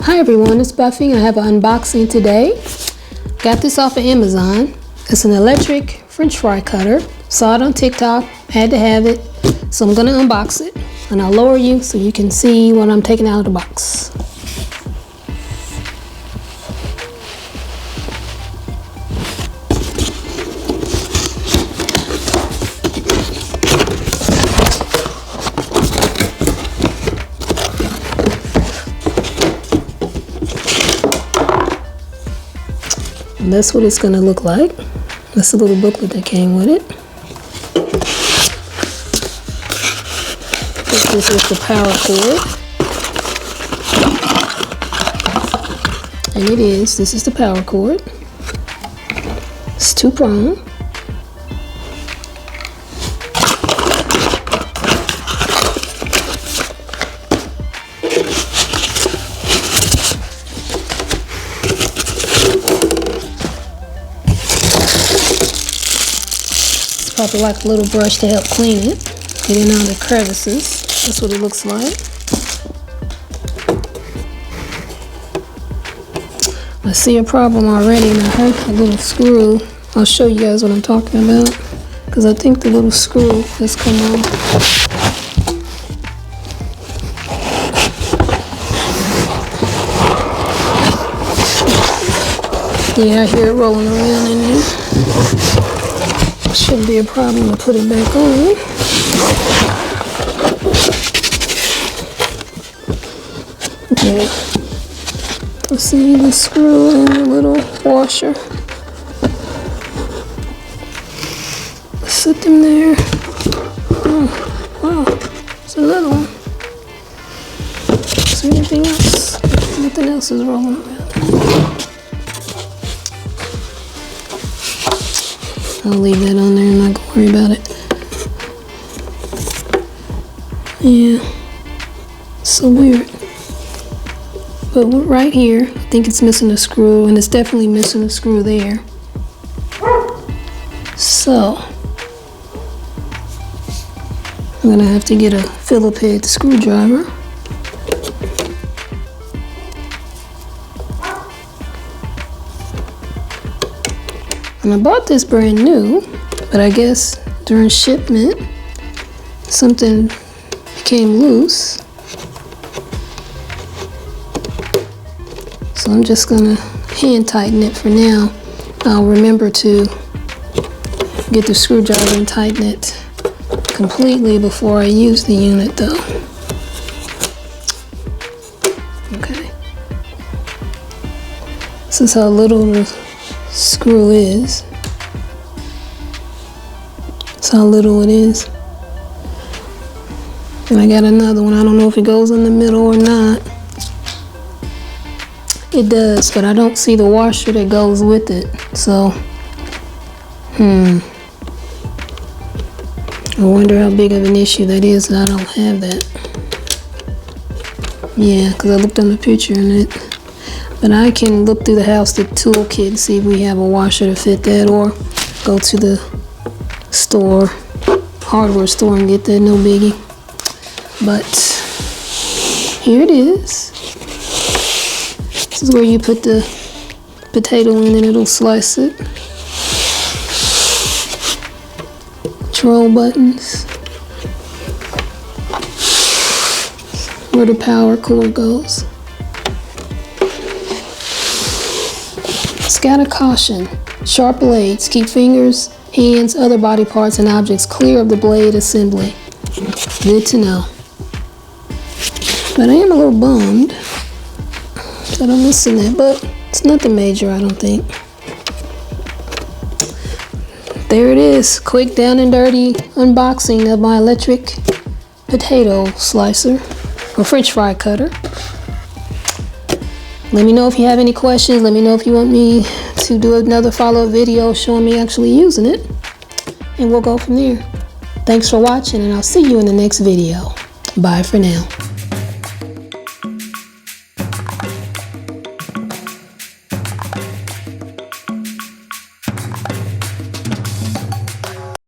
Hi everyone, it's Buffy. I have an unboxing today. Got this off of Amazon. It's an electric French fry cutter. Saw it on TikTok, had to have it. So I'm gonna unbox it and I'll lower you so you can see what I'm taking out of the box. And that's what it's going to look like. That's the little booklet that came with it. This is the power cord. And this is the power cord. It's 2-prong. Probably like a little brush to help clean it, getting out the crevices. That's what it looks like. I see a problem already, and I heard a little screw. I'll show you guys what I'm talking about, because I think the little screw has come on. Yeah, I hear it rolling around in there. Shouldn't be a problem to put it back on. Okay. Let's see the screw and the little washer. Let's set them there. Oh, wow. There's another one. Is there anything else? Nothing else is rolling around. I'll leave that on there, I'm not gonna worry about it. Yeah, so weird. But right here, I think it's missing a screw, and it's definitely missing a screw there. So, I'm gonna have to get a Phillips head screwdriver. And I bought this brand new, but I guess during shipment, something became loose. So I'm just gonna hand tighten it for now. I'll remember to get the screwdriver and tighten it completely before I use the unit though. Okay. This is how little the screw is. That's how little it is. And I got another one. I don't know if it goes in the middle or not. It does, but I don't see the washer that goes with it. So, I wonder how big of an issue that is that I don't have that. Yeah, because I looked on the picture and it. But I can look through the house, the toolkit, and see if we have a washer to fit that, or go to the store, hardware store, and get that, no biggie. But here it is. This is where you put the potato in and it'll slice it. Control buttons. Where the power cord goes. It's got a caution. Sharp blades. Keep fingers, hands, other body parts, and objects clear of the blade assembly. Good to know. But I am a little bummed that I'm missing that, but it's nothing major, I don't think. There it is. Quick, down and dirty unboxing of my electric potato slicer or French fry cutter. Let me know if you have any questions. Let me know if you want me to do another follow-up video showing me actually using it. And we'll go from there. Thanks for watching, and I'll see you in the next video. Bye for now.